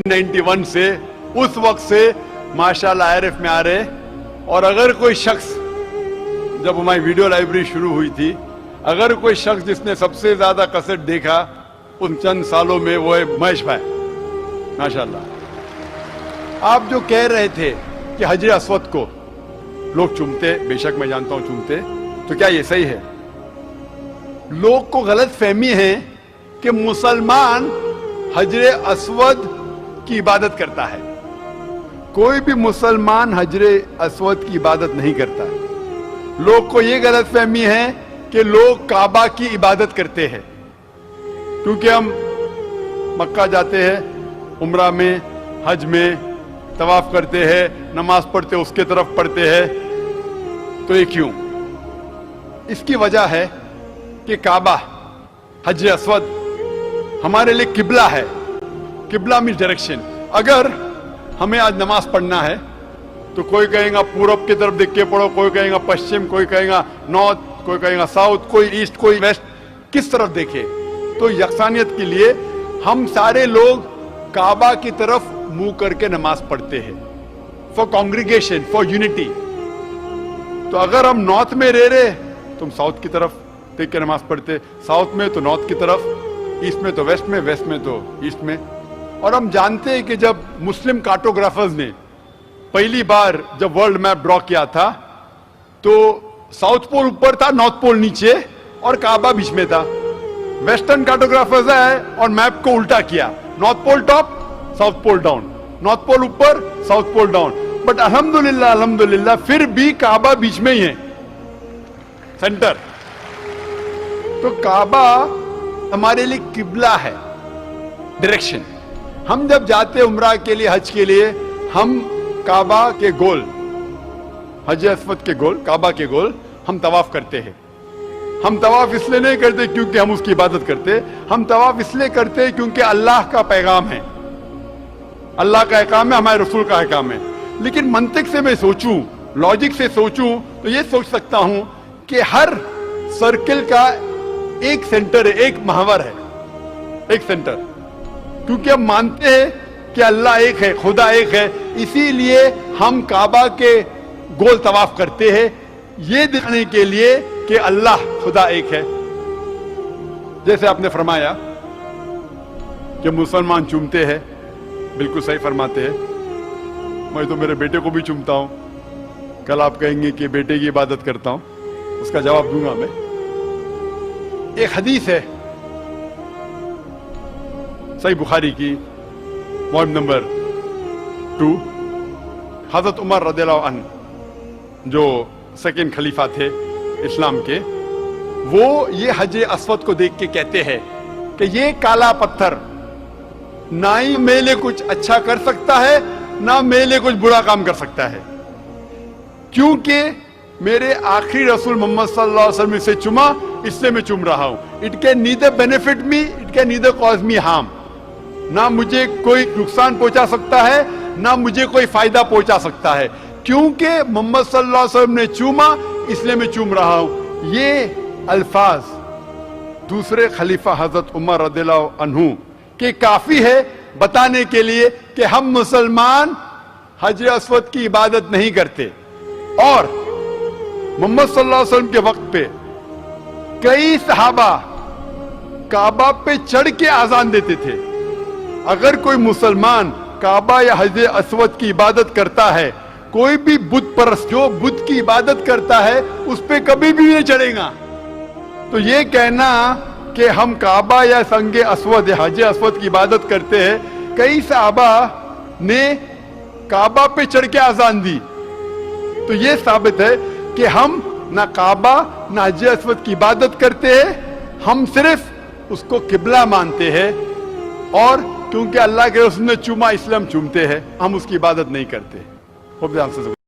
91 से उस वक्त से माशाल्लाह IRF में आ रहे। और अगर कोई शख्स, जब हमारी वीडियो लाइब्रेरी शुरू हुई थी, अगर कोई शख्स जिसने सबसे ज्यादा कसट देखा उन चंद सालों में, वो है महेश भाई माशाल्लाह। आप जो कह रहे थे कि हजर अस्वद को लोग चूमते, बेशक मैं जानता हूं चूमते, तो क्या ये सही है? लोग को गलत फहमी है कि मुसलमान हजर अस्वद की इबादत करता है। कोई भी मुसलमान हजर अस्वद की इबादत नहीं करता है। लोग को ये गलत फहमी है कि लोग काबा की इबादत करते हैं, क्योंकि हम मक्का जाते हैं, उम्रा में, हज में तवाफ करते हैं, नमाज पढ़ते, उसके तरफ पढ़ते हैं। तो ये क्यों? इसकी वजह है कि काबा, हजर अस्वद हमारे लिए किबला है। किबला मीन्स डायरेक्शन। अगर हमें आज नमाज पढ़ना है तो कोई कहेगा पूरब की तरफ देख के पढ़ो, कोई कहेगा पश्चिम, कोई कहेगा नॉर्थ, कोई कहेगा साउथ, कोई ईस्ट, कोई वेस्ट, किस तरफ देखे? तो यकसानियत के लिए हम सारे लोग काबा की तरफ मुंह करके नमाज पढ़ते हैं, फॉर कॉन्ग्रीगेशन, फॉर यूनिटी। तो अगर हम नॉर्थ में रह रहे तो हम साउथ की तरफ देख के नमाज पढ़ते, साउथ में तो नॉर्थ की तरफ, ईस्ट में तो वेस्ट में, वेस्ट में तो ईस्ट में। और हम जानते हैं कि जब मुस्लिम कार्टोग्राफर्स ने पहली बार जब वर्ल्ड मैप ड्रॉ किया था तो साउथ पोल ऊपर था, नॉर्थ पोल नीचे और काबा बीच में था। वेस्टर्न कार्टोग्राफर्स आए और मैप को उल्टा किया, north pole top, south pole down, north pole ऊपर, साउथ पोल डाउन। बट अल्हम्दुलिल्लाह अल्हम्दुलिल्लाह फिर भी काबा बीच में ही है, सेंटर। तो काबा हमारे लिए किबला है, डायरेक्शन। हम जब जाते उम्रा के लिए, हज के लिए, हम काबा के गोल, हज अस्वद के गोल, काबा के गोल हम तवाफ करते हैं। हम तवाफ इसलिए नहीं करते क्योंकि हम उसकी इबादत करते, हम तवाफ इसलिए करते हैं क्योंकि अल्लाह का पैगाम है, अल्लाह का अहकाम है, हमारे रसूल का अहकाम है। लेकिन मंतिक से मैं सोचूं, लॉजिक से सोचूं, तो ये सोच सकता हूं कि हर सर्किल का एक सेंटर है, एक महवर है, एक सेंटर। क्योंकि हम मानते हैं कि अल्लाह एक है, खुदा एक है, इसीलिए हम काबा के गोल तवाफ करते हैं, ये दिखाने के लिए कि अल्लाह खुदा एक है। जैसे आपने फरमाया कि मुसलमान चूमते हैं, बिल्कुल सही फरमाते हैं। मैं तो मेरे बेटे को भी चूमता हूं। कल आप कहेंगे कि बेटे की इबादत करता हूं, उसका जवाब दूंगा मैं। एक हदीस है सही बुखारी की, वॉल्यूम नंबर 2, हजरत उमर रज़ियल्लाहु अन्हु जो सेकंड खलीफा थे इस्लाम के, वो ये हजर अस्वद को देख के कहते हैं कि ये काला पत्थर ना ही मेरे लिए कुछ अच्छा कर सकता है, ना मेरे लिए कुछ बुरा काम कर सकता है, क्योंकि मेरे आखिरी रसूल मोहम्मद सल्लल्लाहु अलैहि वसल्लम से चुमा, इसलिए मैं चुम रहा हूं। It can neither benefit me, it can neither cause me harm. ना मुझे कोई नुकसान पहुंचा सकता है, ना मुझे कोई फायदा पहुंचा सकता है, क्योंकि मोहम्मद सल्लल्लाहु अलैहि वसल्लम ने चूमा, इसलिए मैं चूम रहा हूं। ये अल्फाज दूसरे खलीफा हजरत उमर रज़ियल्लाहु अन्हु के काफी है बताने के लिए कि हम मुसलमान हजर अस्वद की इबादत नहीं करते। और मोहम्मद सल्लल्लाहु अलैहि वसल्लम के वक्त पे कई सहाबा काबा पे चढ़ के आजान देते थे। अगर कोई मुसलमान काबा या हजर अस्वद की इबादत करता है, कोई भी बुत परस्त जो बुत की इबादत करता है, उस पे कभी भी नहीं चढ़ेगा। तो ये कहना कि हम काबा या संगे अस्वद या हजर अस्वद की इबादत करते हैं, कई सहाबा ने काबा पे चढ़ के आजान दी, तो ये साबित है कि हम ना काबा ना हजर अस्वद की इबादत करते हैं, हम सिर्फ उसको किबला मानते हैं। और क्योंकि अल्लाह के रसूल ने चूमा, इसलिए हम चूमते हैं, हम उसकी इबादत नहीं करते। खूब ध्यान से